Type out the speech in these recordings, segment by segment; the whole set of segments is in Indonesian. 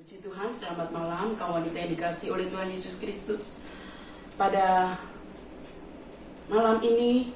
Puji Tuhan, selamat malam kawan wanita yang dikasihi oleh Tuhan Yesus Kristus. Pada malam ini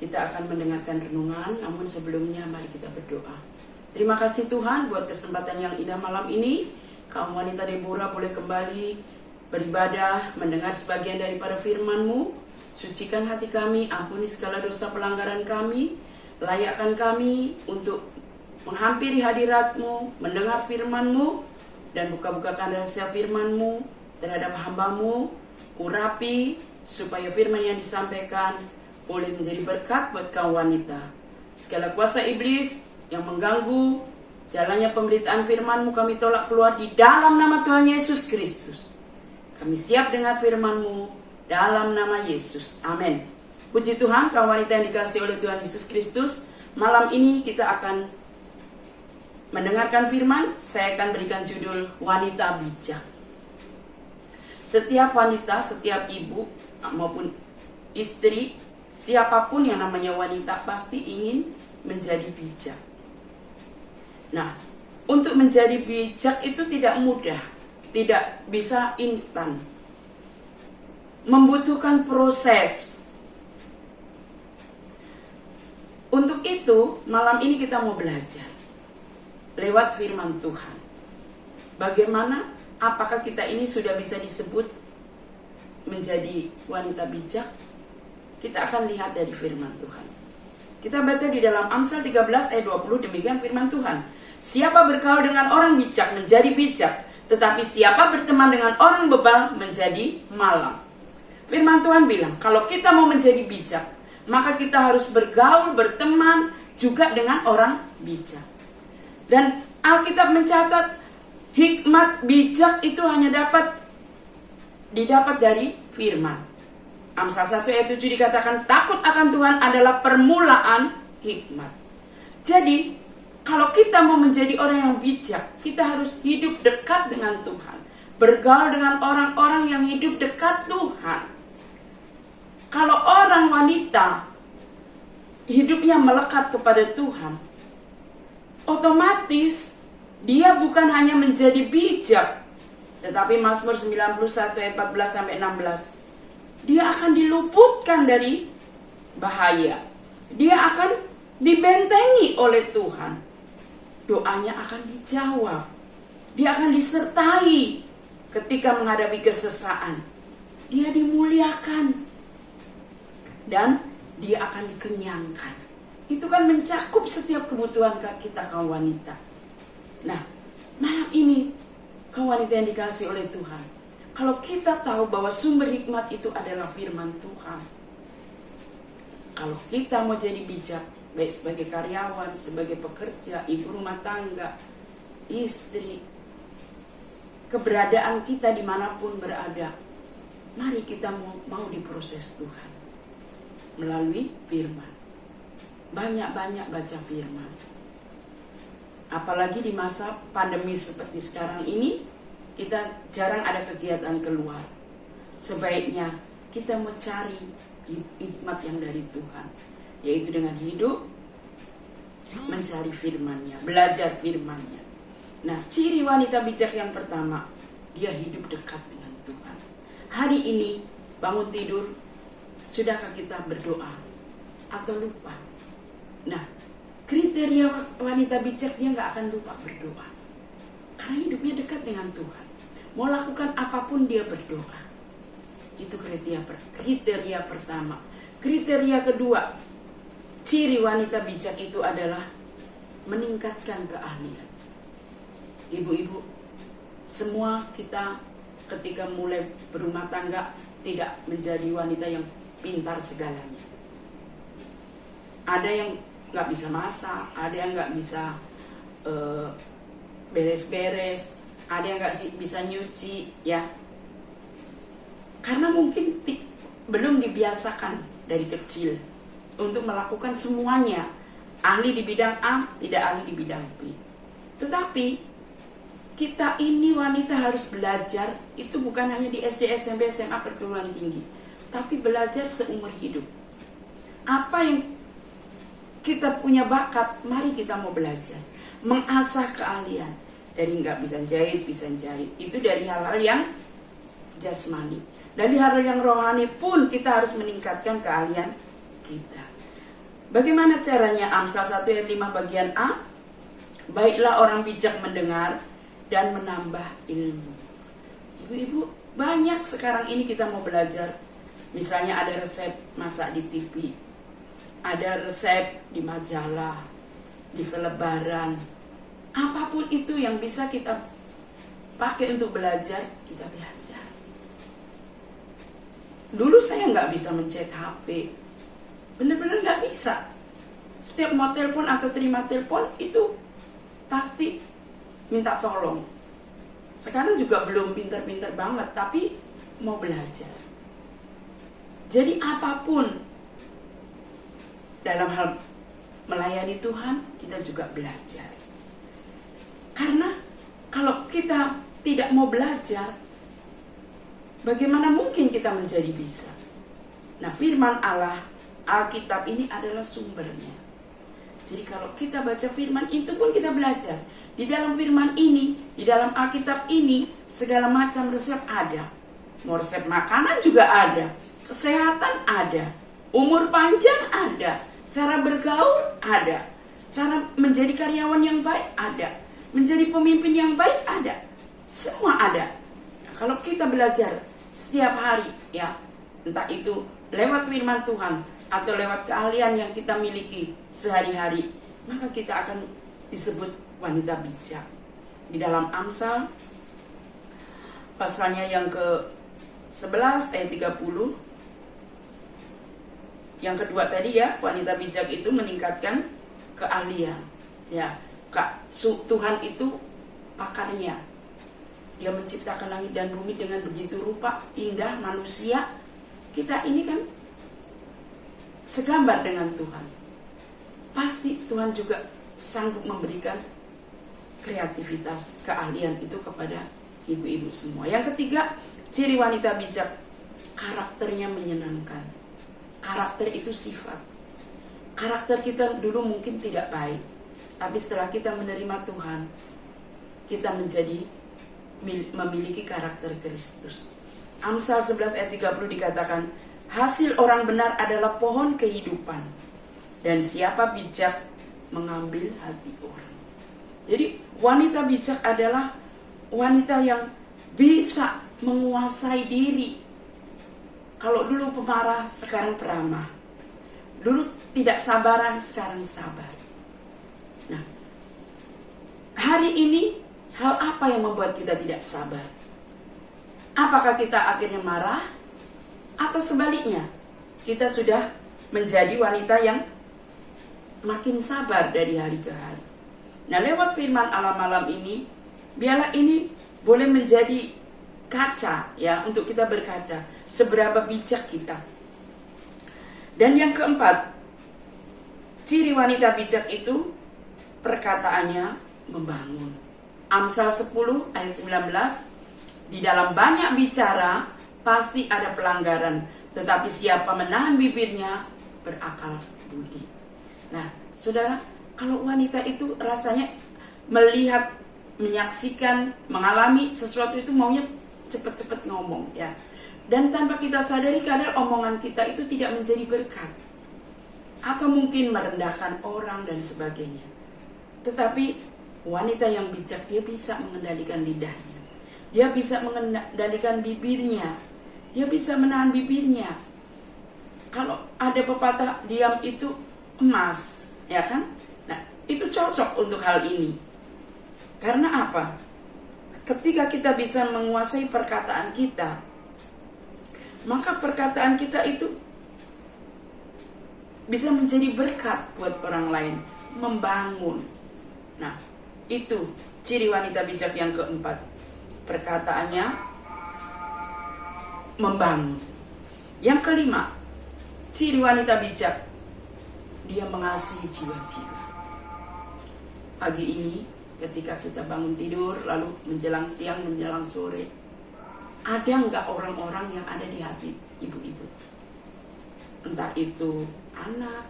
kita akan mendengarkan renungan, namun sebelumnya mari kita berdoa. Terima kasih Tuhan buat kesempatan yang indah malam ini. Kaum wanita Deborah boleh kembali beribadah, mendengar sebagian daripada firman-Mu. Sucikan hati kami, ampuni segala dosa pelanggaran kami, layakkan kami untuk menghampiri hadirat-Mu, mendengar firman-Mu, dan buka-bukakan rahasia firman-Mu terhadap hamba-Mu. Urapi supaya firman yang disampaikan boleh menjadi berkat buat kaum wanita. Segala kuasa iblis yang mengganggu jalannya pemberitaan firman-Mu kami tolak keluar di dalam nama Tuhan Yesus Kristus. Kami siap dengar firman-Mu dalam nama Yesus. Amin. Puji Tuhan, kaum wanita yang dikasihi oleh Tuhan Yesus Kristus. Malam ini kita akan mendengarkan firman. Saya akan berikan judul Wanita Bijak. Setiap wanita, setiap ibu maupun istri, siapapun yang namanya wanita pasti ingin menjadi bijak. Nah, untuk menjadi bijak itu tidak mudah, tidak bisa instan, membutuhkan proses. Untuk itu, malam ini kita mau belajar lewat firman Tuhan. Bagaimana, apakah kita ini sudah bisa disebut menjadi wanita bijak? Kita akan lihat dari firman Tuhan. Kita baca di dalam Amsal 13 ayat 20, demikian firman Tuhan. Siapa bergaul dengan orang bijak menjadi bijak, tetapi siapa berteman dengan orang bebal menjadi malang. Firman Tuhan bilang, kalau kita mau menjadi bijak, maka kita harus bergaul, berteman juga dengan orang bijak. Dan Alkitab mencatat hikmat bijak itu hanya didapat dari firman. Amsal 1 ayat 7 dikatakan takut akan Tuhan adalah permulaan hikmat. Jadi kalau kita mau menjadi orang yang bijak, kita harus hidup dekat dengan Tuhan, bergaul dengan orang-orang yang hidup dekat Tuhan. Kalau orang wanita hidupnya melekat kepada Tuhan, otomatis dia bukan hanya menjadi bijak, tetapi Mazmur 91 ayat 14 sampai 16, dia akan diluputkan dari bahaya. Dia akan dibentengi oleh Tuhan. Doanya akan dijawab. Dia akan disertai ketika menghadapi kesesaan. Dia dimuliakan dan dia akan dikenyangkan. Itu kan mencakup setiap kebutuhan kita kaum wanita. Nah, malam ini kaum wanita yang dikasihi oleh Tuhan, kalau kita tahu bahwa sumber hikmat itu adalah firman Tuhan, kalau kita mau jadi bijak, baik sebagai karyawan, sebagai pekerja, ibu rumah tangga, istri, keberadaan kita dimanapun berada, mari kita mau diproses Tuhan melalui firman. Banyak-banyak baca firman. Apalagi di masa pandemi seperti sekarang ini, kita jarang ada kegiatan keluar. Sebaiknya kita mencari hikmat yang dari Tuhan, yaitu dengan hidup mencari firman-Nya, belajar firman-Nya. Nah, ciri wanita bijak yang pertama, dia hidup dekat dengan Tuhan. Hari ini bangun tidur, sudahkah kita berdoa atau lupa? Nah, kriteria wanita bijak, dia gak akan lupa berdoa, karena hidupnya dekat dengan Tuhan. Mau lakukan apapun dia berdoa. Itu kriteria pertama. Kriteria kedua, ciri wanita bijak itu adalah meningkatkan keahlian. Ibu-ibu, semua kita ketika mulai berumah tangga tidak menjadi wanita yang pintar segalanya. Ada yang gak bisa masak, ada yang gak bisa beres-beres, ada yang gak bisa nyuci, ya. Karena mungkin belum dibiasakan dari kecil untuk melakukan semuanya. Ahli di bidang A, tidak ahli di bidang B. Tetapi kita ini wanita harus belajar, itu bukan hanya di SD, SMP, SMA, perguruan tinggi, tapi belajar seumur hidup. Apa yang kita punya bakat, mari kita mau belajar, mengasah keahlian. Dari nggak bisa jahit, bisa jahit. Itu dari hal-hal yang jasmani. Dari hal yang rohani pun kita harus meningkatkan keahlian kita. Bagaimana caranya? Amsal 1 ayat 5 bagian A. Baiklah orang bijak mendengar dan menambah ilmu. Ibu-ibu, banyak sekarang ini kita mau belajar. Misalnya ada resep masak di TV, ada resep di majalah, di selebaran. Apapun itu yang bisa kita pakai untuk belajar, kita belajar. Dulu saya nggak bisa mencet HP, bener-bener nggak bisa. Setiap mau telepon atau terima telepon itu pasti minta tolong. Sekarang juga belum pinter-pinter banget, tapi mau belajar. Jadi apapun dalam hal melayani Tuhan, kita juga belajar. Karena kalau kita tidak mau belajar, bagaimana mungkin kita menjadi bisa? Nah, firman Allah, Alkitab ini adalah sumbernya. Jadi kalau kita baca firman itu pun kita belajar. Di dalam firman ini, di dalam Alkitab ini, segala macam resep ada. Mau resep makanan juga ada. Kesehatan ada. Umur panjang ada. Cara bergaul ada. Cara menjadi karyawan yang baik ada. Menjadi pemimpin yang baik ada. Semua ada. Nah, kalau kita belajar setiap hari, ya, entah itu lewat firman Tuhan atau lewat keahlian yang kita miliki sehari-hari, maka kita akan disebut wanita bijak. Di dalam Amsal pasalnya yang ke-11 ayat 30, yang kedua tadi ya, wanita bijak itu meningkatkan keahlian. Ya, Tuhan itu pakarnya. Dia menciptakan langit dan bumi dengan begitu rupa indah manusia. Kita ini kan segambar dengan Tuhan. Pasti Tuhan juga sanggup memberikan kreativitas, keahlian itu kepada ibu-ibu semua. Yang ketiga, ciri wanita bijak, karakternya menyenangkan. Karakter itu sifat. Karakter kita dulu mungkin tidak baik, tapi setelah kita menerima Tuhan, kita memiliki karakter Kristus. Amsal 11 ayat 30 dikatakan, hasil orang benar adalah pohon kehidupan, dan siapa bijak mengambil hati orang. Jadi wanita bijak adalah wanita yang bisa menguasai diri. Kalau dulu pemarah, sekarang peramah. Dulu tidak sabaran, sekarang sabar. Nah, hari ini hal apa yang membuat kita tidak sabar? Apakah kita akhirnya marah? Atau sebaliknya, kita sudah menjadi wanita yang makin sabar dari hari ke hari. Nah, lewat firman Allah malam ini, biarlah ini boleh menjadi kaca ya, untuk kita berkaca seberapa bijak kita. Dan yang keempat, ciri wanita bijak itu perkataannya membangun. Amsal 10 ayat 19, di dalam banyak bicara pasti ada pelanggaran, tetapi siapa menahan bibirnya berakal budi. Nah, saudara, kalau wanita itu rasanya melihat, menyaksikan, mengalami sesuatu itu maunya cepat-cepat ngomong ya. Dan tanpa kita sadari kadang omongan kita itu tidak menjadi berkat. Atau mungkin merendahkan orang dan sebagainya. Tetapi wanita yang bijak, dia bisa mengendalikan lidahnya. Dia bisa mengendalikan bibirnya. Dia bisa menahan bibirnya. Kalau ada pepatah diam itu emas, ya kan? Nah, itu cocok untuk hal ini. Karena apa? Ketika kita bisa menguasai perkataan kita, maka perkataan kita itu bisa menjadi berkat buat orang lain, membangun. Nah, itu ciri wanita bijak yang keempat. Perkataannya membangun. Yang kelima, ciri wanita bijak, dia mengasihi jiwa-jiwa. Pagi ini ketika kita bangun tidur, lalu menjelang siang, menjelang sore, ada nggak orang-orang yang ada di hati ibu-ibu? Entah itu anak,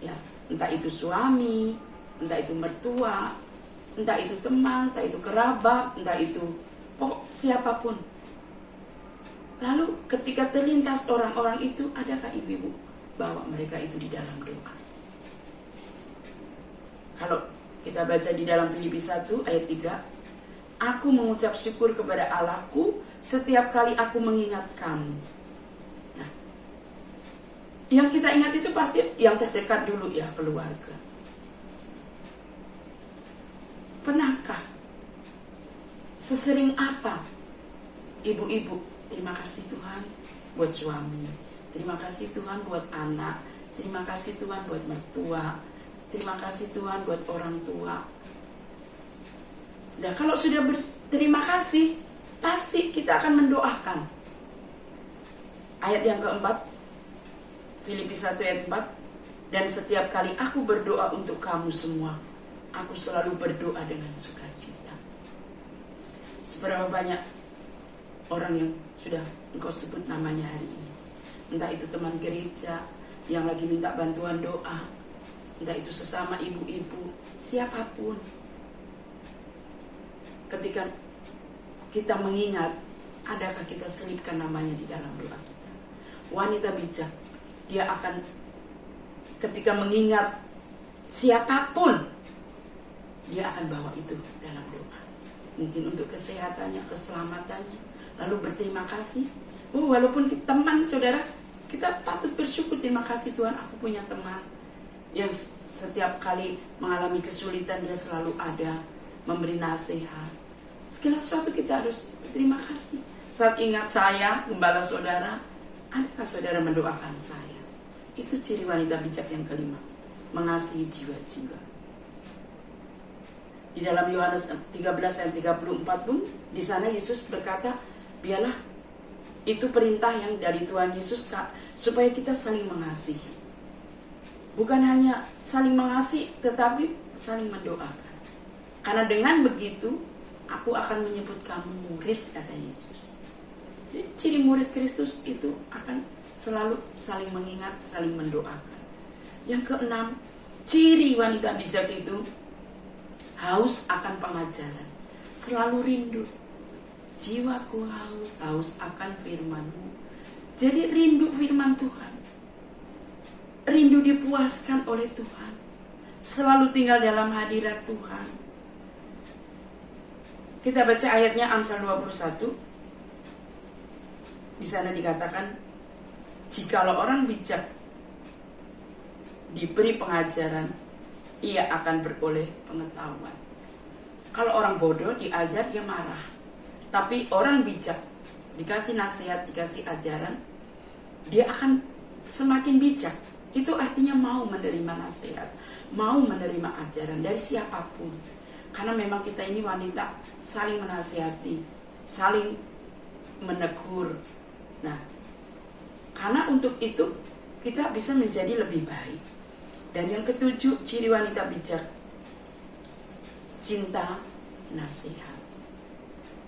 ya, entah itu suami, entah itu mertua, entah itu teman, entah itu kerabat, entah itu pokok siapapun. Lalu ketika terlintas orang-orang itu, adakah ibu-ibu bawa mereka itu di dalam doa? Kalau kita baca di dalam Filipi 1 ayat 3, aku mengucap syukur kepada Allahku setiap kali aku mengingat kamu. Nah, yang kita ingat itu pasti yang terdekat dulu ya, keluarga. Pernahkah sesering apa ibu-ibu terima kasih Tuhan buat suami, terima kasih Tuhan buat anak, terima kasih Tuhan buat mertua, terima kasih Tuhan buat orang tua. Nah, kalau sudah berterima kasih, pasti kita akan mendoakan. Ayat yang keempat, Filipi 1 ayat 4, dan setiap kali aku berdoa untuk kamu semua, aku selalu berdoa dengan sukacita. Seberapa banyak orang yang sudah engkau sebut namanya hari ini, entah itu teman gereja yang lagi minta bantuan doa, entah itu sesama ibu-ibu, siapapun. Ketika kita mengingat, adakah kita selipkan namanya di dalam doa kita? Wanita bijak, dia akan ketika mengingat siapapun, dia akan bawa itu dalam doa. Mungkin untuk kesehatannya, keselamatannya, lalu berterima kasih. Walaupun teman, saudara, kita patut bersyukur, terima kasih Tuhan, aku punya teman yang setiap kali mengalami kesulitan dia selalu ada, memberi nasihat. Segala sesuatu kita harus berterima kasih. Saat ingat saya, gembala saudara, adakah saudara mendoakan saya? Itu ciri wanita bijak yang kelima, mengasihi jiwa-jiwa. Di dalam Yohanes 13 ayat 34 pun, di sana Yesus berkata, biarlah itu perintah yang dari Tuhan Yesus, supaya kita saling mengasihi. Bukan hanya saling mengasihi, tetapi saling mendoakan. Karena dengan begitu, aku akan menyebut kamu murid, kata Yesus. Jadi, ciri murid Kristus itu akan selalu saling mengingat, saling mendoakan. Yang keenam, ciri wanita bijak itu haus akan pengajaran, selalu rindu. Jiwaku haus akan firman-Mu. Jadi rindu firman Tuhan, rindu dipuaskan oleh Tuhan, selalu tinggal dalam hadirat Tuhan. Kita baca ayatnya Amsal 21. Di sana dikatakan, jikalau orang bijak diberi pengajaran, ia akan beroleh pengetahuan. Kalau orang bodoh diajar, dia marah. Tapi orang bijak dikasih nasihat, dikasih ajaran, dia akan semakin bijak. Itu artinya mau menerima nasihat, mau menerima ajaran dari siapapun. Karena memang kita ini wanita saling menasihati, saling menegur. Nah, karena untuk itu kita bisa menjadi lebih baik. Dan yang ketujuh, ciri wanita bijak, cinta nasihat.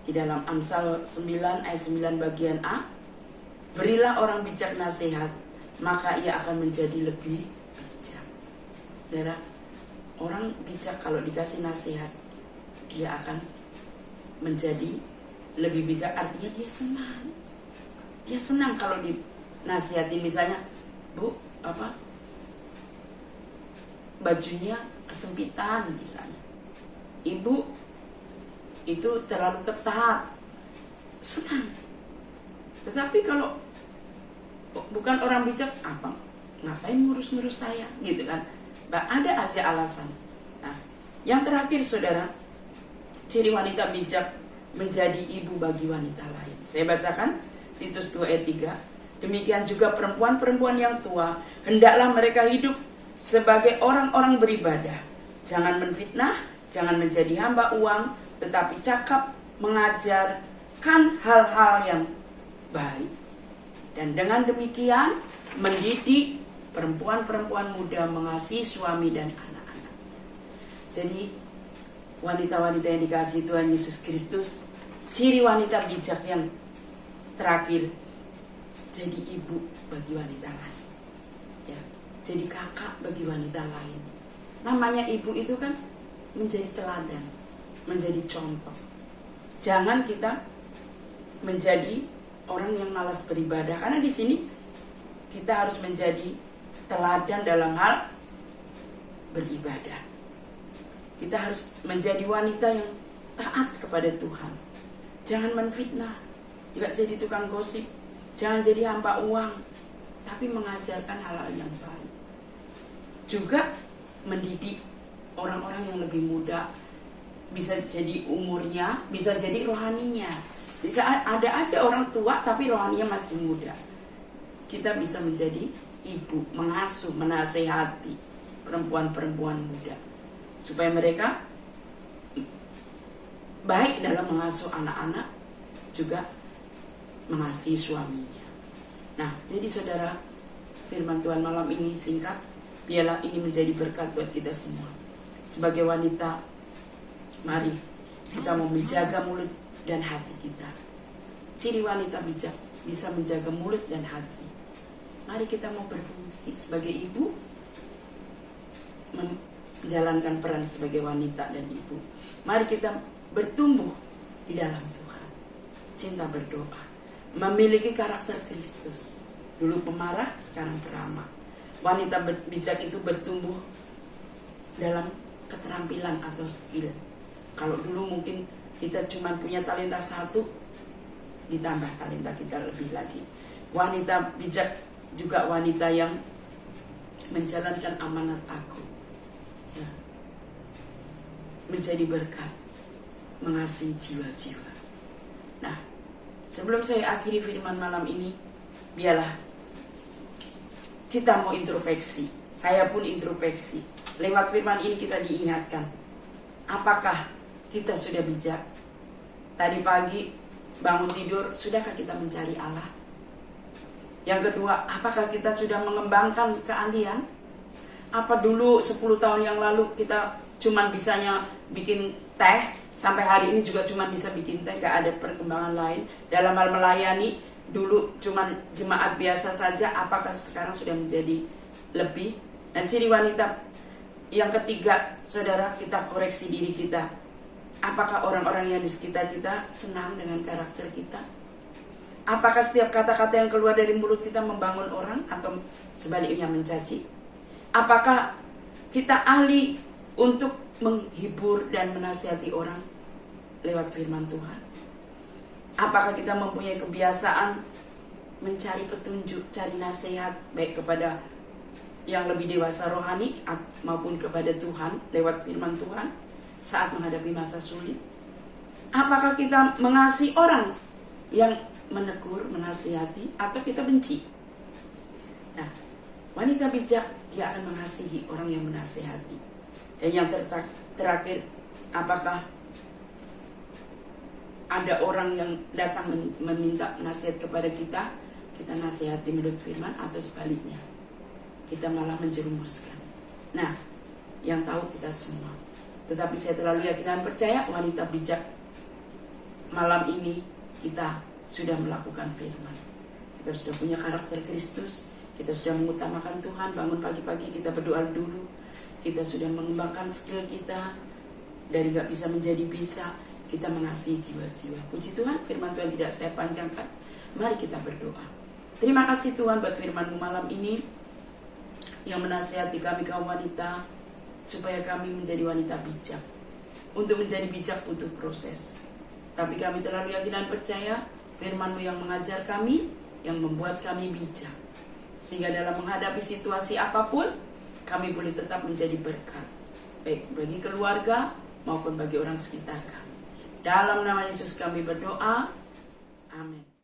Di dalam Amsal 9 ayat 9 bagian A, berilah orang bijak nasihat, maka ia akan menjadi lebih bijak. Saudara, orang bijak kalau dikasih nasihat, dia akan menjadi lebih bijak. Artinya dia senang. Dia senang kalau dinasihati. Misalnya, Bu, bajunya kesempitan misalnya. Ibu, itu terlalu ketat. Senang. Tetapi kalau bukan orang bijak, apa? Ngapain ngurus-ngurus saya? Gitu kan. Ada aja alasan. Nah, yang terakhir saudara, ciri wanita bijak menjadi ibu bagi wanita lain. Saya bacakan Titus 2 ayat 3. Demikian juga perempuan-perempuan yang tua, hendaklah mereka hidup sebagai orang-orang beribadah. Jangan menfitnah, jangan menjadi hamba uang, tetapi cakap mengajarkan hal-hal yang baik. Dan dengan demikian mendidik perempuan-perempuan muda mengasihi suami dan anak-anak. Jadi wanita-wanita yang dikasihi Tuhan Yesus Kristus, ciri wanita bijak yang terakhir, jadi ibu bagi wanita lain, ya, jadi kakak bagi wanita lain. Namanya ibu itu kan menjadi teladan, menjadi contoh. Jangan kita menjadi orang yang malas beribadah, karena di sini kita harus menjadi teladan dalam hal beribadah. Kita harus menjadi wanita yang taat kepada Tuhan. Jangan menfitnah, nggak jadi tukang gosip, jangan jadi hamba uang, tapi mengajarkan hal-hal yang baik. Juga mendidik orang-orang yang lebih muda, bisa jadi umurnya, bisa jadi rohaninya. Bisa ada aja orang tua tapi rohaninya masih muda. Kita bisa menjadi ibu, mengasuh, menasehati perempuan-perempuan muda, supaya mereka baik dalam mengasuh anak-anak, juga mengasihi suaminya. Nah, jadi saudara, firman Tuhan malam ini singkat, biarlah ini menjadi berkat buat kita semua. Sebagai wanita, mari kita mau menjaga mulut dan hati kita. Ciri wanita bijak bisa menjaga mulut dan hati. Mari kita mau berfungsi sebagai ibu, menjalankan peran sebagai wanita dan ibu. Mari kita bertumbuh di dalam Tuhan, cinta berdoa, memiliki karakter Kristus. Dulu pemarah, sekarang peramah. Wanita bijak itu bertumbuh dalam keterampilan atau skill. Kalau dulu mungkin kita cuma punya talenta satu, ditambah talenta kita lebih lagi. Wanita bijak juga wanita yang menjalankan amanat aku, ya, menjadi berkat, mengasihi jiwa-jiwa. Nah, sebelum saya akhiri firman malam ini, biarlah kita mau introspeksi. Saya pun introspeksi. Lewat firman ini kita diingatkan, apakah kita sudah bijak? Tadi pagi bangun tidur, sudahkah kita mencari Allah? Yang kedua, apakah kita sudah mengembangkan keahlian? Apa dulu 10 tahun yang lalu kita cuman bisanya bikin teh, sampai hari ini juga cuman bisa bikin teh, gak ada perkembangan lain. Dalam hal melayani, dulu cuman jemaat biasa saja, apakah sekarang sudah menjadi lebih? Dan ciri wanita yang ketiga, saudara, kita koreksi diri kita. Apakah orang-orang yang di sekitar kita senang dengan karakter kita? Apakah setiap kata-kata yang keluar dari mulut kita membangun orang atau sebaliknya mencaci? Apakah kita ahli untuk menghibur dan menasihati orang lewat firman Tuhan? Apakah kita mempunyai kebiasaan mencari petunjuk, cari nasihat baik kepada yang lebih dewasa rohani maupun kepada Tuhan lewat firman Tuhan saat menghadapi masa sulit? Apakah kita mengasihi orang yang menegur, menasihati, atau kita benci? Nah, wanita bijak, dia akan mengasihi orang yang menasihati. Dan yang terakhir, apakah ada orang yang datang meminta nasihat kepada kita, kita nasihati menurut firman, atau sebaliknya kita malah menjerumuskan? Nah, yang tahu kita semua. Tetapi saya terlalu yakin dan percaya wanita bijak malam ini kita sudah melakukan firman. Kita sudah punya karakter Kristus. Kita sudah mengutamakan Tuhan. Bangun pagi-pagi kita berdoa dulu. Kita sudah mengembangkan skill kita. Dari gak bisa menjadi bisa. Kita mengasihi jiwa-jiwa. Puji Tuhan, firman Tuhan tidak saya panjangkan. Mari kita berdoa. Terima kasih Tuhan buat firman-Mu malam ini, yang menasihati kami kaum wanita, supaya kami menjadi wanita bijak. Untuk menjadi bijak butuh proses. Tapi kami terlalu yakin dan percaya firman-Mu yang mengajar kami, yang membuat kami bijak. Sehingga dalam menghadapi situasi apapun, kami boleh tetap menjadi berkat. Baik bagi keluarga maupun bagi orang sekitar kami. Dalam nama Yesus kami berdoa. Amin.